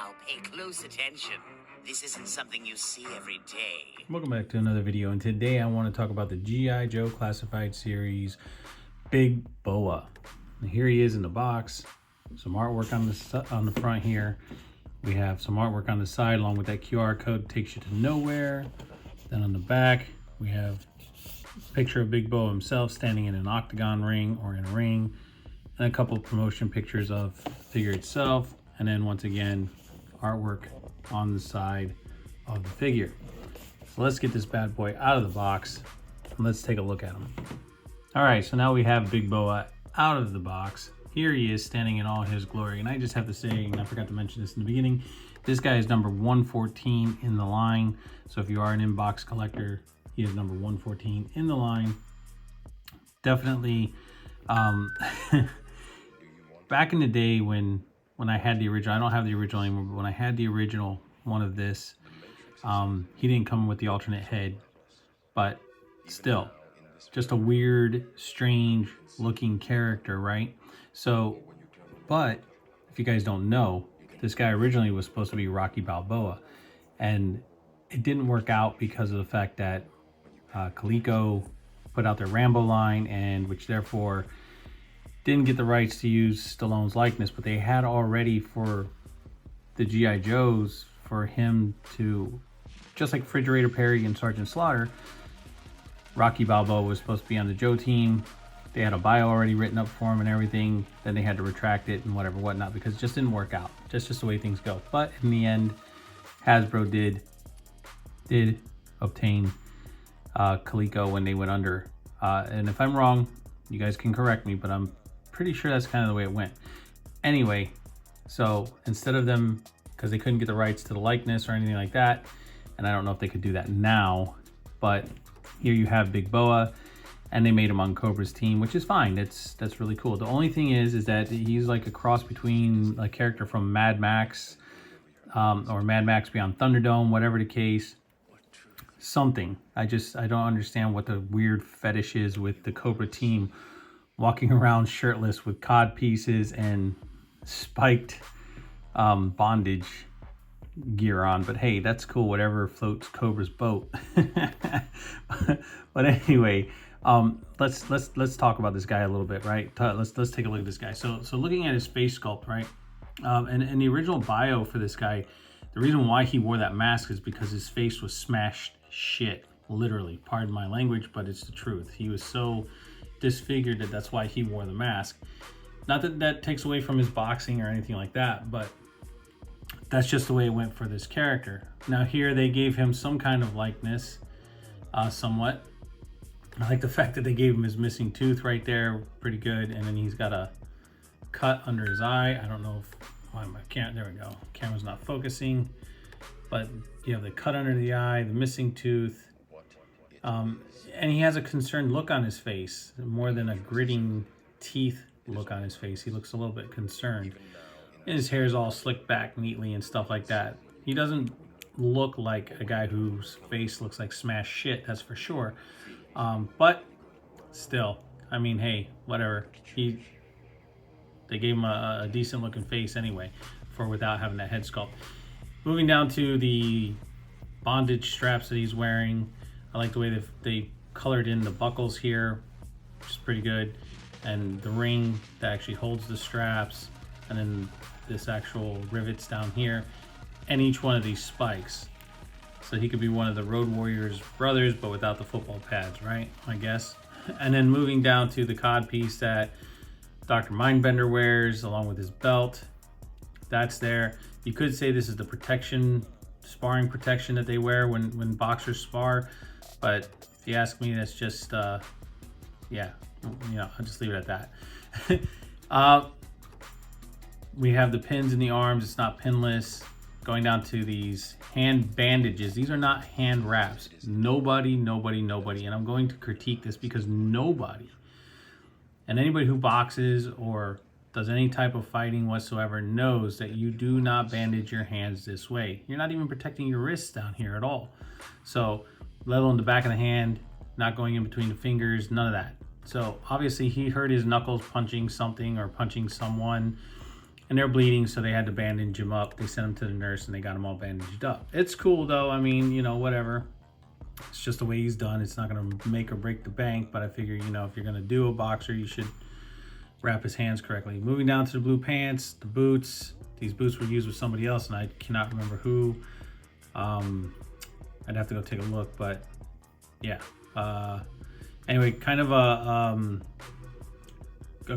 Now pay close attention. This isn't something you see every day. Welcome back to another video, and today I want to talk about the G.I. Joe classified series Big Boa. And here he is in the box. Some artwork on the front here. We have some artwork on the side along with that QR code takes you to nowhere. Then on the back we have a picture of Big Boa himself standing in an octagon ring or in a ring, and a couple of promotion pictures of the figure itself, and then once again artwork on the side of the figure. So let's get this bad boy out of the box and let's take a look at him. All right, so now we have Big Boa out of the box. Here he is standing in all his glory. And I just have to say, and I forgot to mention this in the beginning, this guy is number 114 in the line. So if you are an inbox collector, he is number 114 in the line. Definitely, back in the day when I had the original, I don't have the original anymore, but when I had the original one of this, he didn't come with the alternate head, but still just a weird, strange looking character, right? So, but if you guys don't know, this guy originally was supposed to be Rocky Balboa, and it didn't work out because of the fact that Coleco put out their Rambo line, and which therefore didn't get the rights to use Stallone's likeness, but they had already for the G.I. Joes for him to, just like Refrigerator Perry and Sergeant Slaughter, Rocky Balboa was supposed to be on the Joe team. They had a bio already written up for him and everything. Then they had to retract it and whatever, whatnot, because it just didn't work out. Just the way things go. But in the end, Hasbro did obtain Coleco when they went under. And if I'm wrong, you guys can correct me, but I'm pretty sure that's kind of the way it went. Anyway, so instead of them, because they couldn't get the rights to the likeness or anything like that, and I don't know if they could do that now, but here you have Big Boa, and they made him on Cobra's team, which is fine. That's really cool. The only thing is that he's like a cross between a character from Mad Max, or Mad Max Beyond Thunderdome, whatever the case. Something. I don't understand what the weird fetish is with the Cobra team walking around shirtless with cod pieces and spiked bondage gear on, but hey, that's cool, whatever floats Cobra's boat. But anyway, let's talk about this guy a little bit, right? Let's take a look at this guy. So looking at his face sculpt, right, and in the original bio for this guy, the reason why he wore that mask is because his face was smashed shit, literally, pardon my language, but it's the truth. He was so disfigured that's why he wore the mask. Not that that takes away from his boxing or anything like that, but that's just the way it went for this character. Now here they gave him some kind of likeness, somewhat. I like the fact that they gave him his missing tooth right there, pretty good. And then he's got a cut under his eye. I don't know if my camera, there we go. Camera's not focusing, but you have the cut under the eye, the missing tooth. And he has a concerned look on his face, more than a gritting teeth look on his face. He looks a little bit concerned. And his hair is all slicked back neatly and stuff like that. He doesn't look like a guy whose face looks like smashed shit, that's for sure. But still, I mean, hey, whatever. They gave him a decent looking face anyway, for without having that head sculpt. Moving down to the bondage straps that he's wearing. I like the way that they colored in the buckles here, which is pretty good. And the ring that actually holds the straps. And then this actual rivets down here, and each one of these spikes. So he could be one of the Road Warriors brothers, but without the football pads, right? I guess. And then moving down to the cod piece that Dr. Mindbender wears, along with his belt. That's there. You could say this is the protection, sparring protection that they wear when boxers spar, but if you ask me, that's just, yeah, I'll just leave it at that. We have the pins in the arms. It's not pinless. Going down to these hand bandages. These are not hand wraps. Nobody, and I'm going to critique this because nobody, and anybody who boxes or does any type of fighting whatsoever knows that you do not bandage your hands this way. You're not even protecting your wrists down here at all. So, let alone the back of the hand, not going in between the fingers, none of that. So, obviously he hurt his knuckles punching something or punching someone. and they're bleeding, so they had to bandage him up. They sent him to the nurse and they got him all bandaged up. It's cool though. I mean, you know, whatever. It's just the way he's done. It's not going to make or break the bank, but I figure, you know, if you're going to do a boxer, you should wrap his hands correctly. Moving down to the blue pants, the boots. These boots were used with somebody else, and I cannot remember who. I'd have to go take a look, but yeah. Anyway, kind of a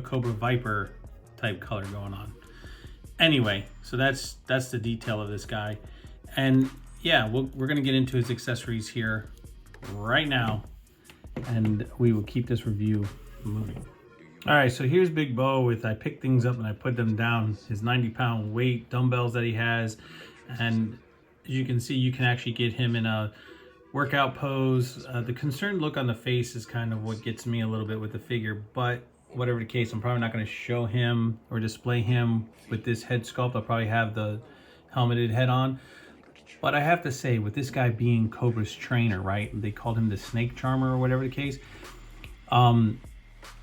Cobra Viper type color going on. Anyway, so that's the detail of this guy. And yeah, we're going to get into his accessories here right now, and we will keep this review moving. All right, so here's Big Bo with, I picked things up and I put them down, his 90-pound weight dumbbells that he has. And as you can see, you can actually get him in a workout pose. The concerned look on the face is kind of what gets me a little bit with the figure, but whatever the case, I'm probably not going to show him or display him with this head sculpt. I'll probably have the helmeted head on. But I have to say, with this guy being Cobra's trainer, right? They called him the snake charmer or whatever the case.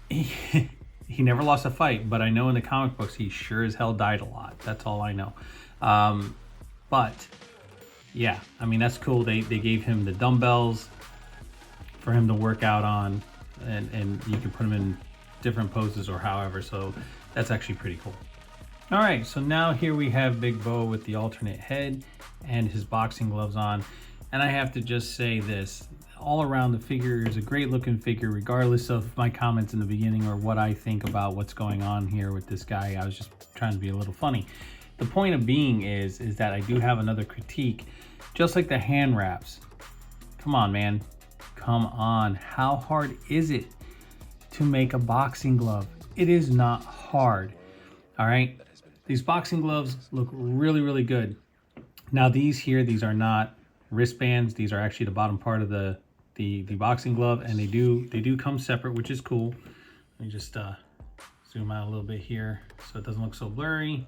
He never lost a fight, but I know in the comic books he sure as hell died a lot. That's all I know. But yeah, I mean, that's cool. They gave him the dumbbells for him to work out on, and you can put him in different poses or however, so that's actually pretty cool. All right, so now here we have Big Bo with the alternate head and his boxing gloves on, and I have to just say this. All around, the figure is a great looking figure, regardless of my comments in the beginning or what I think about what's going on here with this guy. I was just trying to be a little funny. The point of being is that I do have another critique. Just like the hand wraps. Come on, man. Come on. How hard is it to make a boxing glove? It is not hard. All right. These boxing gloves look really, really good. Now these here, these are not wristbands. These are actually the bottom part of the boxing glove, and they do come separate, which is cool. Let me just zoom out a little bit here so it doesn't look so blurry.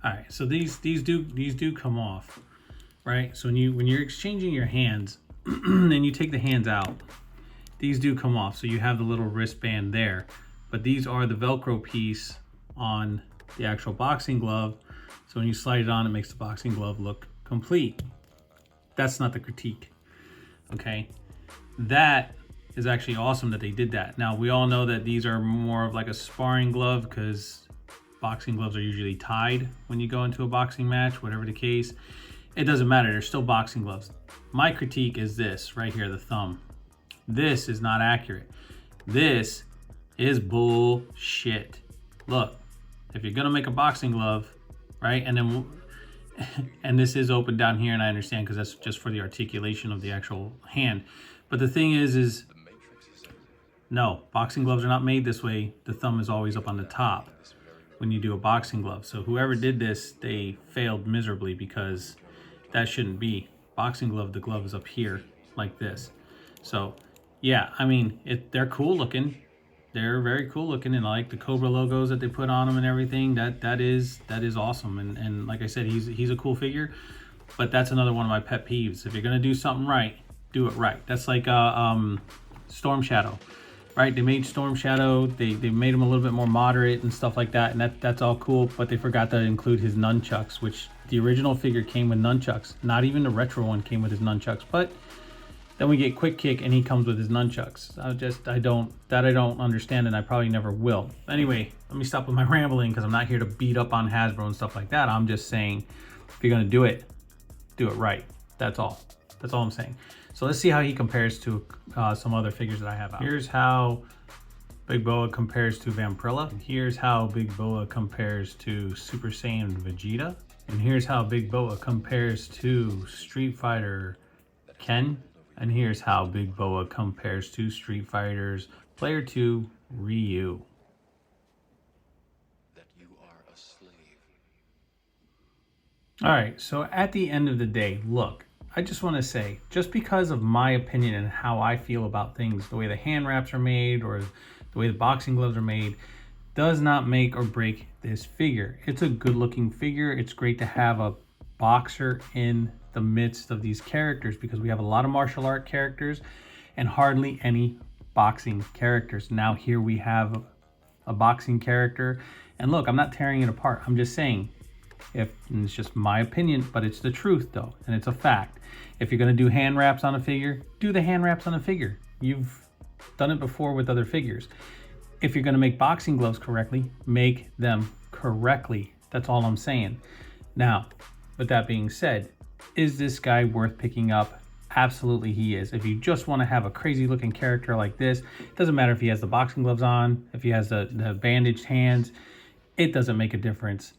All right, so these do come off, right? So when you're exchanging your hands and you take the hands out, these do come off. So you have the little wristband there, but these are the Velcro piece on the actual boxing glove. So when you slide it on, it makes the boxing glove look complete. That's not the critique. Okay, that is actually awesome that they did that. Now we all know that these are more of like a sparring glove, because boxing gloves are usually tied when you go into a boxing match, whatever the case. It doesn't matter, they're still boxing gloves. My critique is this right here, the thumb. This is not accurate. This is bullshit. Look, if you're gonna make a boxing glove, right, and then and this is open down here, and I understand because that's just for the articulation of the actual hand. But the thing is no, boxing gloves are not made this way. The thumb is always up on the top when you do a boxing glove. So whoever did this, they failed miserably, because that shouldn't be. Boxing glove, the glove is up here like this. So yeah, I mean, they're cool looking. They're very cool looking, and I like the Cobra logos that they put on them and everything. That is awesome. And like I said, he's a cool figure. But that's another one of my pet peeves. If you're gonna do something right, do it right. That's like Storm Shadow, right? They made Storm Shadow. They made him a little bit more moderate and stuff like that, and that's all cool. But they forgot to include his nunchucks, which the original figure came with nunchucks. Not even the retro one came with his nunchucks, but then we get Quick Kick and he comes with his nunchucks. I don't understand, and I probably never will. Anyway, let me stop with my rambling, because I'm not here to beat up on Hasbro and stuff like that. I'm just saying, if you're gonna do it right. That's all I'm saying. So let's see how he compares to some other figures that I have out. Here's how Big Boa compares to Vampirilla. Here's how Big Boa compares to Super Saiyan Vegeta. And here's how Big Boa compares to Street Fighter Ken. And here's how Big Boa compares to Street Fighter's Player 2 Ryu. That you are a slave. All right, so at the end of the day, look, I just want to say, just because of my opinion and how I feel about things, the way the hand wraps are made or the way the boxing gloves are made, does not make or break this figure. It's a good looking figure. It's great to have a boxer in the midst of these characters, because we have a lot of martial art characters and hardly any boxing characters. Now here we have a boxing character, And look, I'm not tearing it apart. I'm just saying, and it's just my opinion, but it's the truth though, and it's a fact. If you're gonna do hand wraps on a figure, do the hand wraps on a figure. You've done it before with other figures. If you're gonna make boxing gloves correctly, make them correctly. That's all I'm saying. Now, with that being said, is this guy worth picking up? Absolutely he is. If you just want to have a crazy looking character like this, it doesn't matter if he has the boxing gloves on, if he has the bandaged hands, it doesn't make a difference.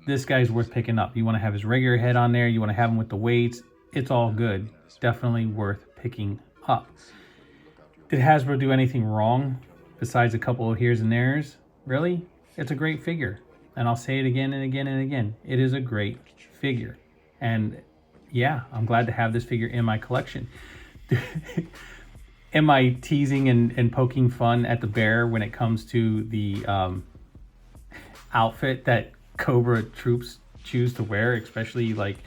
This guy's worth picking up. You want to have his regular head on there, you want to have him with the weights, it's all good. Definitely worth picking up. Did Hasbro do anything wrong besides a couple of here's and there's? Really? It's a great figure. And I'll say it again and again and again. It is a great figure. And yeah, I'm glad to have this figure in my collection. Am I teasing and poking fun at the bear when it comes to the outfit that Cobra troops choose to wear, especially like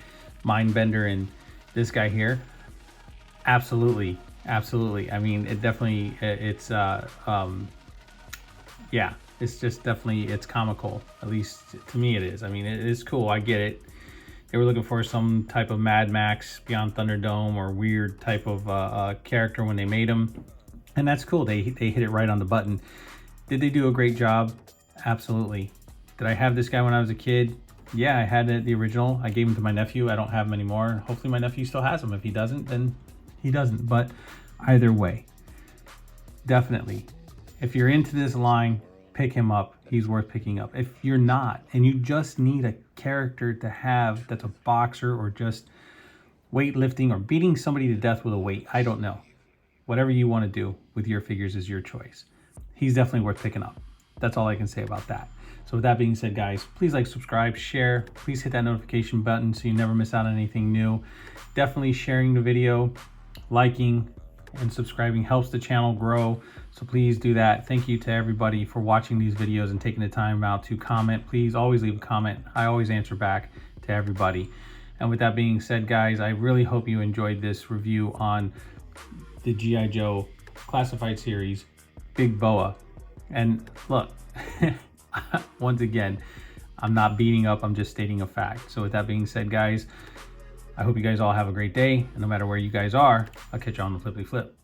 Mindbender and this guy here? Absolutely, absolutely. I mean, it definitely, yeah, it's just definitely, it's comical. At least to me it is. I mean, it is cool, I get it. They were looking for some type of Mad Max Beyond Thunderdome or weird type of character when they made him. And that's cool. They hit it right on the button. Did they do a great job? Absolutely. Did I have this guy when I was a kid? Yeah, I had the original. I gave him to my nephew. I don't have him anymore. Hopefully my nephew still has him. If he doesn't, then he doesn't. But either way, definitely, if you're into this line, pick him up. He's worth picking up. If you're not, and you just need a character to have that's a boxer or just weightlifting or beating somebody to death with a weight, I don't know. Whatever you want to do with your figures is your choice. He's definitely worth picking up. That's all I can say about that. So with that being said, guys, please like, subscribe, share. Please hit that notification button so you never miss out on anything new. Definitely sharing the video, liking, and subscribing helps the channel grow. So please do that. Thank you to everybody for watching these videos and taking the time out to comment. Please always leave a comment. I always answer back to everybody. And with that being said, guys, I really hope you enjoyed this review on the G.I. Joe Classified Series Big Boa. And look, once again, I'm not beating up, I'm just stating a fact. So with that being said, guys, I hope you guys all have a great day. And no matter where you guys are, I'll catch you on the Flippity Flip.